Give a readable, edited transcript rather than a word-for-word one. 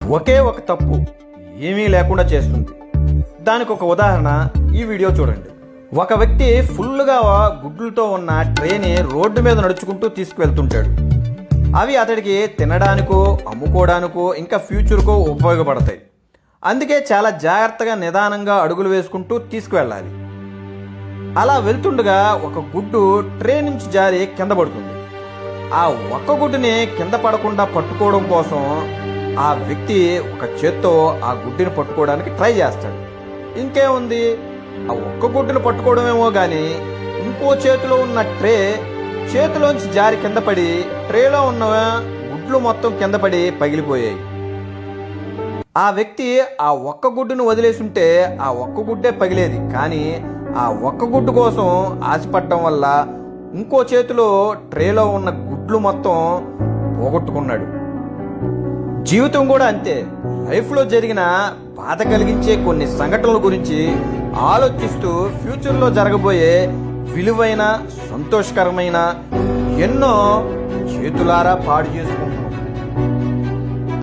ఒకే ఒక తప్పు ఏమీ లేకుండా చేస్తుంది. దానికి ఒక ఉదాహరణ ఈ వీడియో చూడండి. ఒక వ్యక్తి ఫుల్గా గుడ్లతో ఉన్న ట్రేని రోడ్డు మీద నడుచుకుంటూ తీసుకువెళ్తుంటాడు. అవి అతడికి తినడానికో అమ్ముకోవడానికో ఇంకా ఫ్యూచర్కో ఉపయోగపడతాయి. అందుకే చాలా జాగ్రత్తగా నిదానంగా అడుగులు వేసుకుంటూ తీసుకువెళ్ళాలి. అలా వెళ్తుండగా ఒక గుడ్డు ట్రే నుంచి జారి కింద పడుతుంది. ఆ ఒక్క గుడ్డుని కింద పడకుండా పట్టుకోవడం కోసం ఆ వ్యక్తి ఒక చేత్తో ఆ గుడ్డుని పట్టుకోవడానికి ట్రై చేస్తాడు. ఇంకేముంది, ఆ ఒక్క గుడ్డును పట్టుకోవడమేమో కానీ ఇంకో చేతిలో ఉన్న ట్రే చేతిలోంచి జారి కింద పడి ట్రేలో ఉన్న గుడ్లు మొత్తం కింద పడి పగిలిపోయాయి. ఆ వ్యక్తి ఆ ఒక్క గుడ్డును వదిలేసుంటే ఆ ఒక్క గుడ్డే పగిలేది. కానీ ఆ ఒక్క గుడ్డు కోసం ఆశపడటం వల్ల ఇంకో చేతిలో ట్రేలో ఉన్న గుడ్లు మొత్తం పోగొట్టుకున్నాడు. జీవితం కూడా అంతే. లైఫ్లో జరిగిన బాధ కలిగించే కొన్ని సంఘటనల గురించి ఆలోచిస్తూ ఫ్యూచర్లో జరగబోయే విలువైన సంతోషకరమైన ఎన్నో చేతులారా పాడు చేసుకుంటాం.